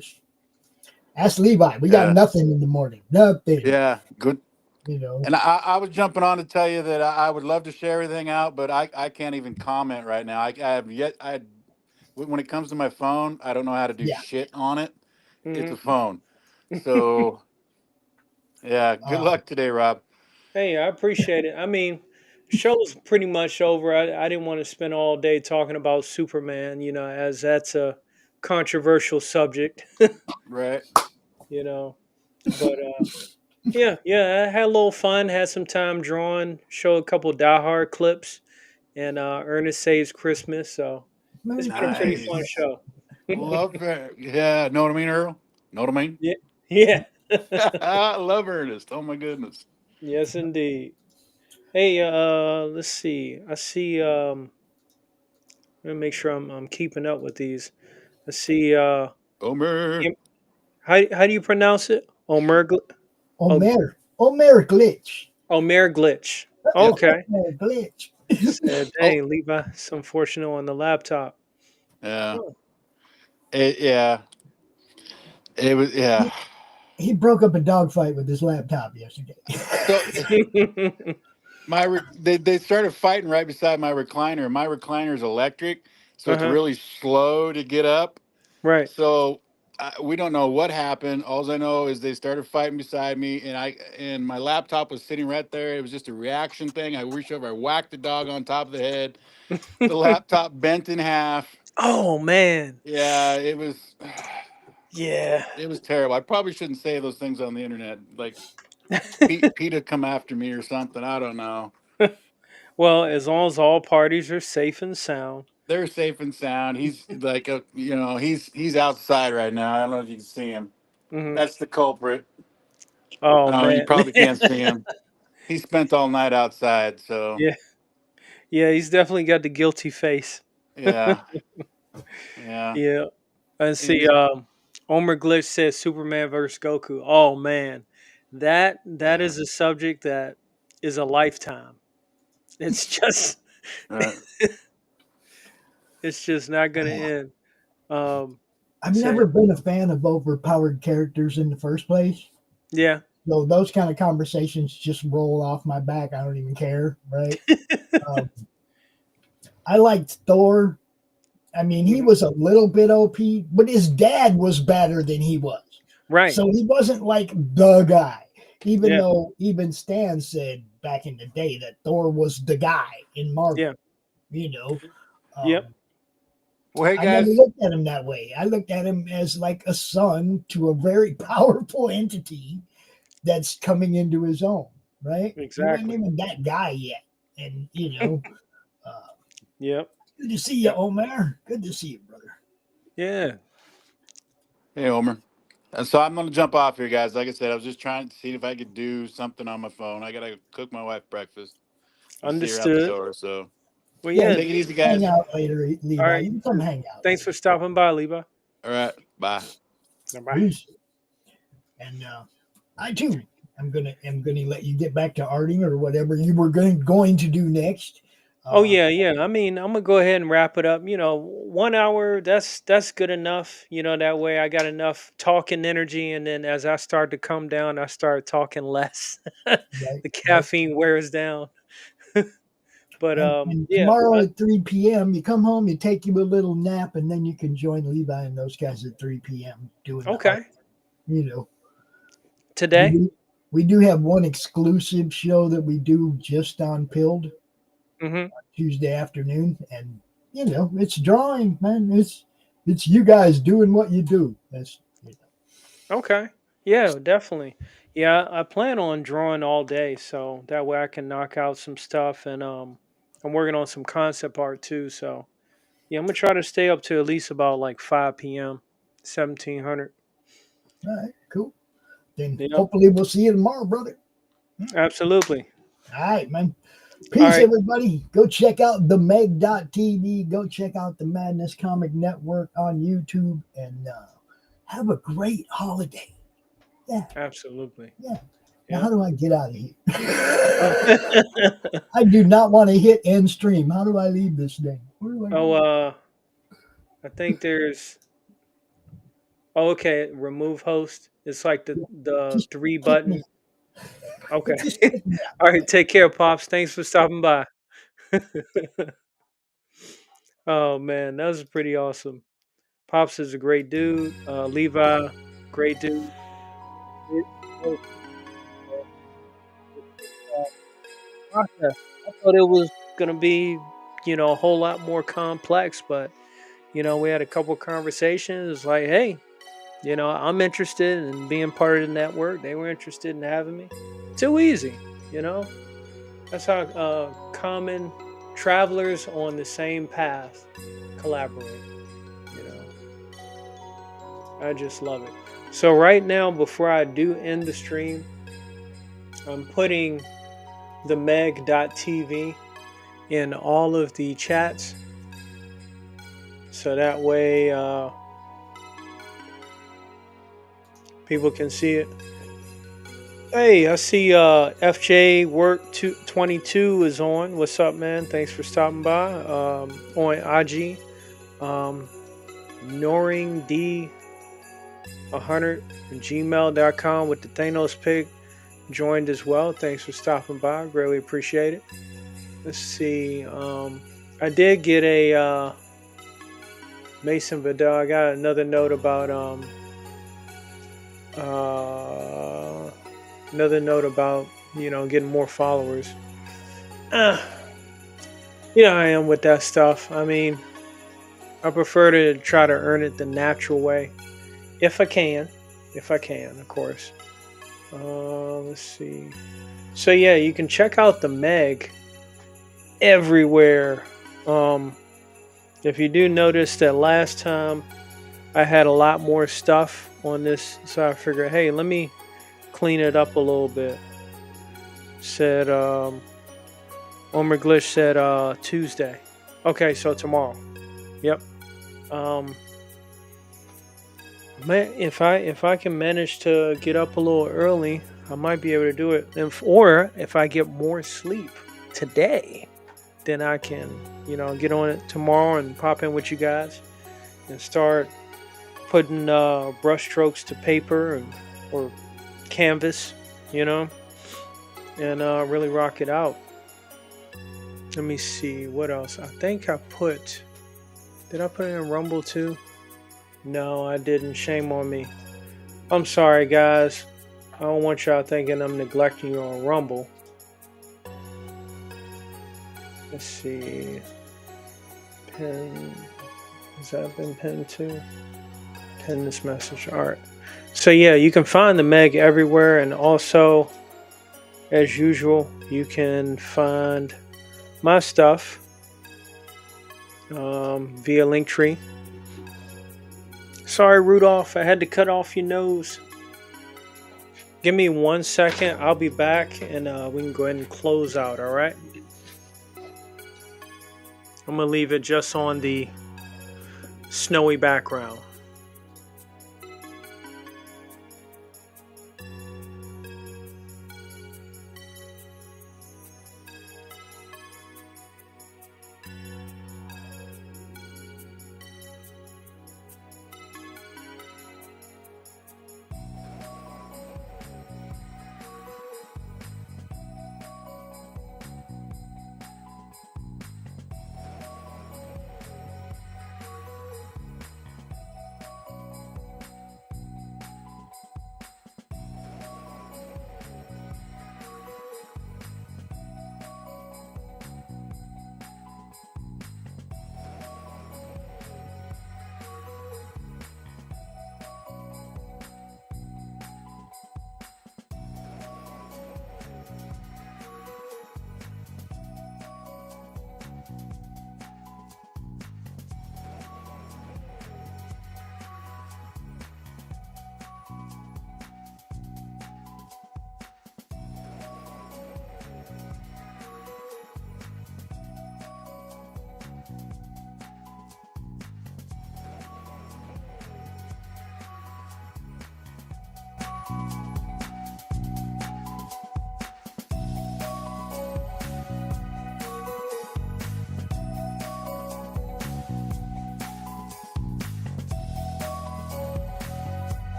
ask Levi. We got nothing in the morning. Nothing. Yeah, good. And I was jumping on to tell you that I would love to share everything out, but I can't even comment right now. When it comes to my phone, I don't know how to do shit on it. Mm-hmm. It's a phone. So, yeah, good luck today, Rob. Hey, I appreciate it. I mean, show's pretty much over. I didn't want to spend all day talking about Superman, as that's a controversial subject. Right. But yeah, I had a little fun, had some time drawing, show a couple Die Hard clips, and Ernest Saves Christmas. So it's been a pretty fun show. Love it. Yeah, know what I mean, Earl? Know what I mean? Yeah. I love Ernest. Oh my goodness. Yes, indeed. Hey, let's see. I see. Let me make sure I'm keeping up with these. I see. Omer. How do you pronounce it? Omer Glitch. Omer Glitch. Okay. Omer Glitch. Said, dang, Levi, it's unfortunate on the laptop. Yeah. Yeah, it was. Yeah. He broke up a dogfight with his laptop yesterday. So they started fighting right beside my recliner. My recliner is electric, so it's Uh-huh. really slow to get up. Right. So we don't know what happened. All I know is they started fighting beside me, and my laptop was sitting right there. It was just a reaction thing. I reached over, I whacked the dog on top of the head. The laptop bent in half. Oh man. Yeah, it was. Yeah. It was terrible. I probably shouldn't say those things on the internet. Like Pete come after me or something. I don't know. Well, as long as all parties are safe and sound. They're safe and sound. He's like he's outside right now. I don't know if you can see him. Hmm. That's the culprit. Oh Oh, you man. probably can't see him. He spent all night outside, so Yeah. Yeah, he's definitely got the guilty face. yeah, yeah. Yeah. And And see, he's Omer Glitch says Superman versus Goku. Oh man, that is a subject that is a lifetime. It's just uh, it's just not gonna end. Um, I've so never been a fan of overpowered characters in the first place. yeah, So those kind of conversations just roll off my back. I don't even care, right? um, I liked Thor. I mean, he was a little bit OP, but his dad was better than he was. right. So he wasn't like the guy, even Yeah, though even Stan said back in the day that Thor was the guy in Marvel. yeah, You know, yep. well, hey I never guys. looked at him that way. I looked at him as like a son to a very powerful entity that's coming into his own, right? He wasn't Exactly. even that guy yet. And, Yep. good to see you, Omar. Good to see you, brother. Yeah. Hey, Homer. So I'm gonna jump off here, guys. Like I said, I was just trying to see if I could do something on my phone. I gotta cook my wife breakfast and see her out the Understood. door. So Well, Yeah, yeah. take it easy, hang guys. out later, All Levi. right. You can come hang out Thanks later. for stopping by, Levi. All right, bye. Bye. Peace. And I too am gonna let you get back to arting or whatever you were going to do next. Oh yeah, yeah. I mean, I'm gonna go ahead and wrap it up. 1 hour. That's good enough. That way I got enough talking energy, and then as I start to come down, I start talking less. Right, The right. caffeine wears down. But And yeah. tomorrow at 3 p.m., you come home, you take you a little nap, and then you can join Levi and those guys at 3 p.m. doing the art. Okay. Today. We do have one exclusive show that we do just on Pilled Mm-hmm. Tuesday afternoon, and it's drawing, man. It's you guys doing what you do. That's Okay. Yeah, definitely. Yeah, I plan on drawing all day, so that way I can knock out some stuff, and I'm working on some concept art too. So yeah, I'm gonna try to stay up to at least about like 5 p.m. 1700. all right, cool. Then Yep. hopefully we'll see you tomorrow, brother. Absolutely. All right, man. All Peace, right. everybody. Go check out the Meg.tv. Go check out the Madness Comic Network on YouTube, and have a great holiday. Yeah, Absolutely. yeah. Yeah. Now, how do I get out of here? I do not want to hit end stream. How do I leave this thing? Where do I go? Oh, I think there's. Oh, okay. Remove host. It's like the Just three kick me. button. Okay. Just kick me out. All right. Take care, pops. Thanks for stopping by. Oh man, that was pretty awesome. Pops is a great dude. Levi, great dude. Process. I thought it was gonna be, a whole lot more complex, but we had a couple conversations. It's like, hey, I'm interested in being part of the network. They were interested in having me. Too easy, you know. That's how common travelers on the same path collaborate. You know, I just love it. So right now, before I do end the stream, I'm putting the Meg.tv in all of the chats, so that way people can see it. Hey, I see FJ Work 22 is on. What's up, man? Thanks for stopping by on IG. noringd100@gmail.com with the Thanos pig joined as well. Thanks for stopping by. Greatly appreciate it. Let's see. I did get a Mason Vidal. I got another note about getting more followers. I am with that stuff. I mean, I prefer to try to earn it the natural way, if I can, of course. Let's see. So yeah, you can check out the Meg everywhere. If you do notice that last time I had a lot more stuff on this, so I figured, hey, let me clean it up a little bit. Said Omer Glitch said Tuesday. Okay, so tomorrow. Yep. If I can manage to get up a little early, I might be able to do it. Or if I get more sleep today, then I can, get on it tomorrow and pop in with you guys and start putting brush strokes to paper or canvas, and really rock it out. Let me see what else. I think did I put it in Rumble too? No, I didn't. Shame on me. I'm sorry, guys. I don't want y'all thinking I'm neglecting you on Rumble. Let's see. Pin. Has that been pinned too? Pin this message. Alright. So yeah, you can find the Meg everywhere, and also, as usual, you can find my stuff via Linktree. Sorry, Rudolph, I had to cut off your nose. Give me 1 second. I'll be back, and we can go ahead and close out, all right? I'm going to leave it just on the snowy background.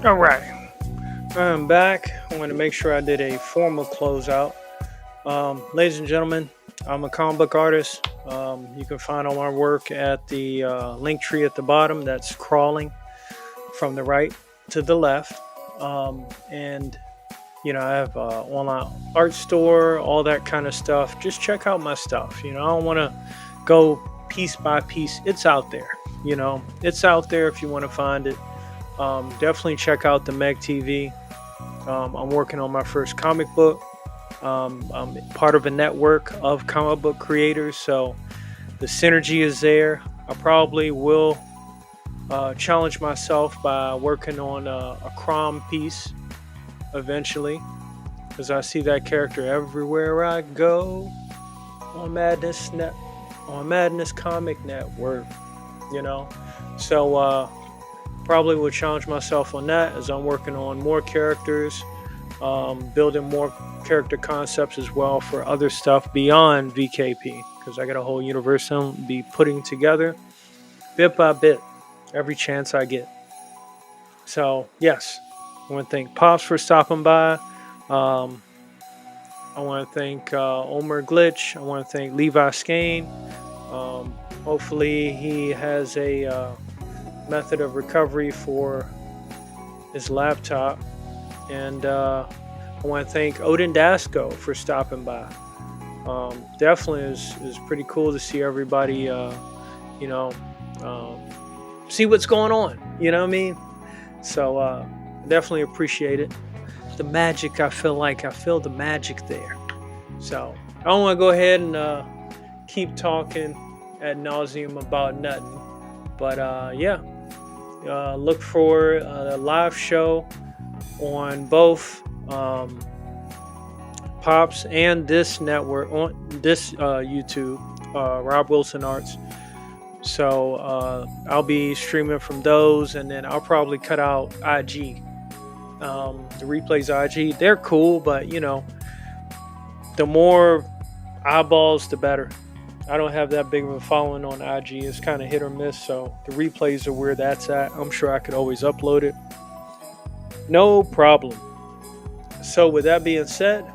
All right, I'm back. I want to make sure I did a formal closeout. Ladies and gentlemen, I'm a comic book artist. You can find all my work at the link tree at the bottom. That's crawling from the right to the left. And I have an online art store, all that kind of stuff. Just check out my stuff. I don't want to go piece by piece. It's out there. It's out there if you want to find it. Definitely check out the Meg TV. I'm working on my first comic book. I'm part of a network of comic book creators, so the synergy is there. I probably will challenge myself by working on a Crom piece eventually, because I see that character everywhere I go on Madness Comic Network. So probably will challenge myself on that as I'm working on more characters. building more character concepts as well for other stuff beyond VKP, because I got a whole universe I'll be putting together bit by bit every chance I get. So yes, I want to thank Pops for stopping by. I want to thank Omer Glitch. I want to thank Levi Skane. Hopefully he has a method of recovery for his laptop. And I want to thank Odin Dasco for stopping by. Definitely is pretty cool to see everybody, see what's going on. You know what I mean? So definitely appreciate it. The magic, I feel the magic there. So I don't want to go ahead and keep talking ad nauseum about nothing. But look for a live show on both Pops and this network, on this YouTube, Rob Wilson Arts. So I'll be streaming from those, and then I'll probably cut out IG. The replays IG, they're cool, but the more eyeballs, the better. I don't have that big of a following on IG. It's kind of hit or miss, so the replays are where that's at. I'm sure I could always upload it. No problem. So with that being said,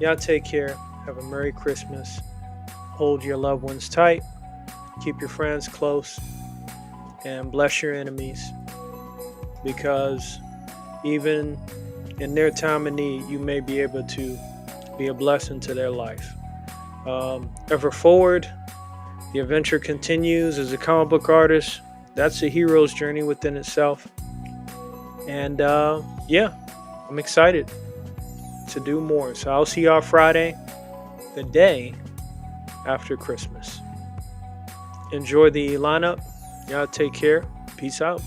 y'all take care. Have a Merry Christmas. Hold your loved ones tight. Keep your friends close. And bless your enemies. Because even in their time of need, you may be able to be a blessing to their life. Ever forward, the adventure continues as a comic book artist. That's a hero's journey within itself. And I'm excited to do more. So I'll see y'all Friday, the day after Christmas. Enjoy the lineup. Y'all take care. Peace out.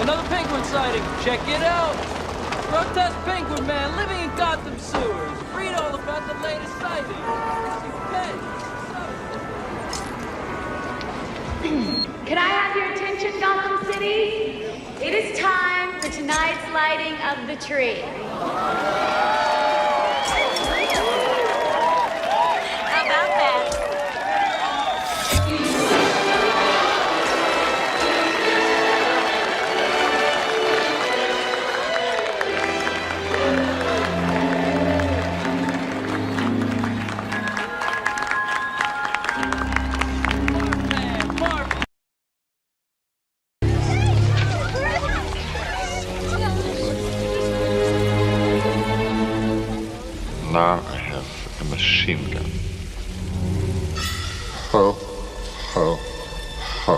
Another penguin sighting. Check it out. Grotesque penguin man living in Gotham sewers. Read all about the latest sighting. Can I have your attention, Gotham City? It is time for tonight's lighting of the tree. How about that? Now I have a machine gun. Ho, ho, ho.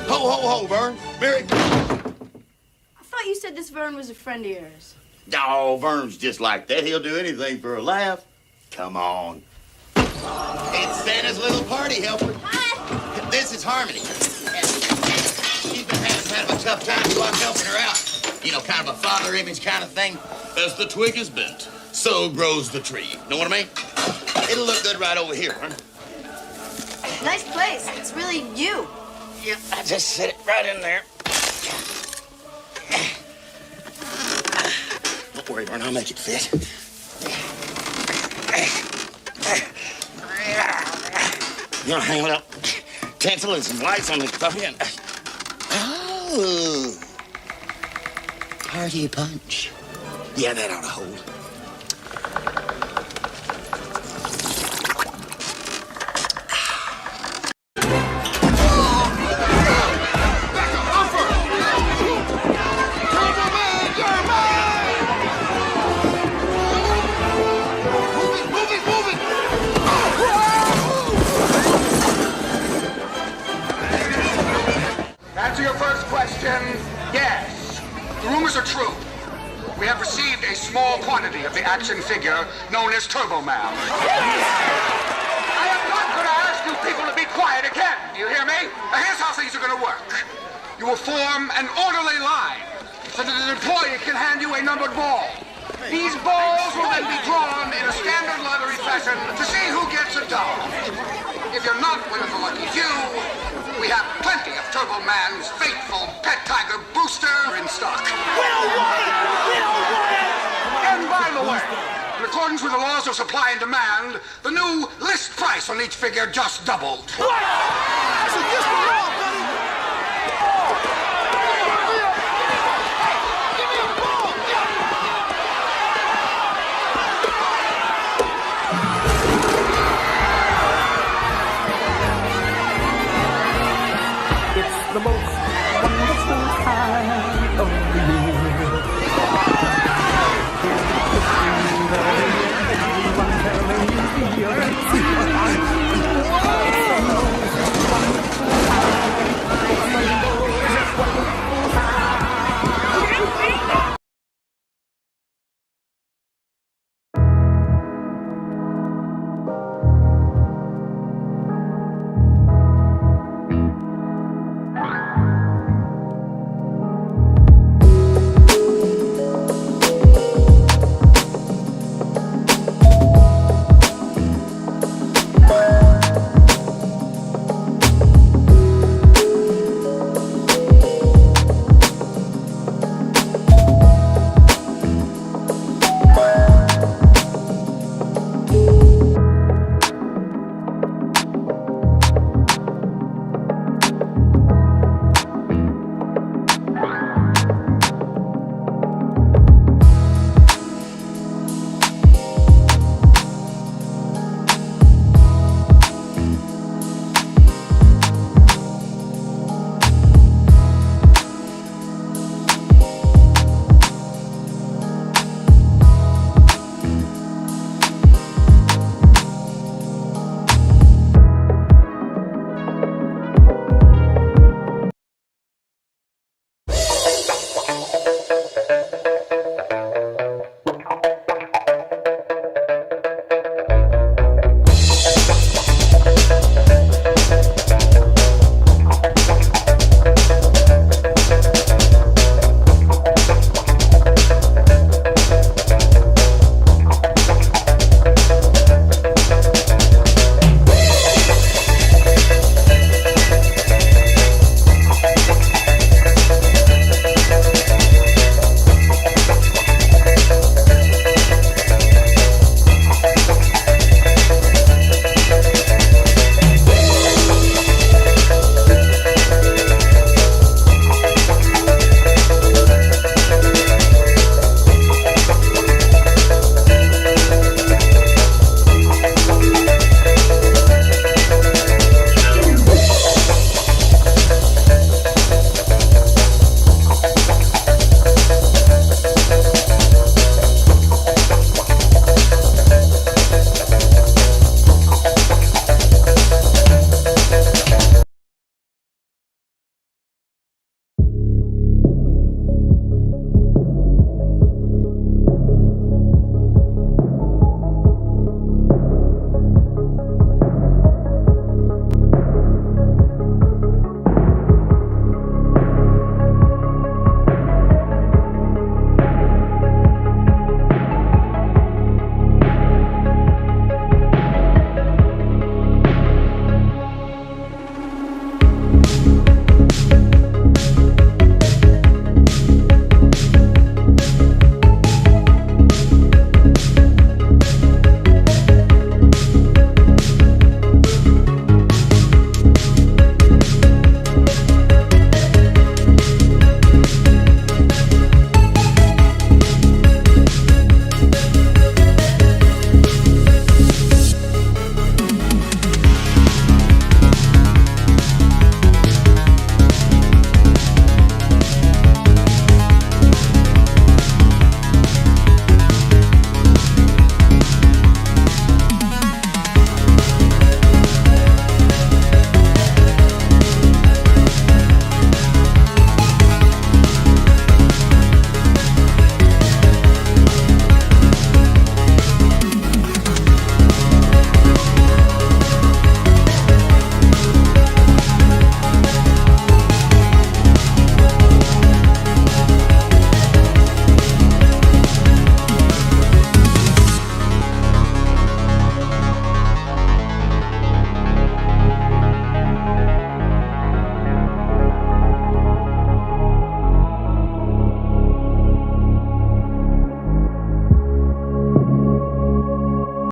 Ho, ho, ho, Vern. Merry. I thought you said this Vern was a friend of yours. Oh, Vern's just like that. He'll do anything for a laugh. Come on. It's Santa's little party helper. Hi. This is Harmony. She's been having kind of a tough time, so I'm helping her out. You know, kind of a father image kind of thing. As the twig is bent, so grows the tree. Know what I mean? It'll look good right over here, Vern. Nice place. It's really you. Yeah, I just set it right in there. Don't worry, Vern, I'll make it fit. You know, hang it up. Tinsel and some lights on the fucking... Oh. Party punch. Yeah, that ought to hold. Answer your first question, yes. The rumors are true. We have received a small quantity of the action figure known as Turbo Man. I am not going to ask you people to be quiet again. Do you hear me? Now, here's how things are going to work. You will form an orderly line so that an employee can hand you a numbered ball. These balls will then be drawn in a standard lottery fashion to see who gets a dollar. If you're not one of the lucky few, we have plenty of Turbo Man's faithful pet tiger booster in stock. We don't want it! We don't want it! And by the way, in accordance with the laws of supply and demand, the new list price on each figure just doubled. What?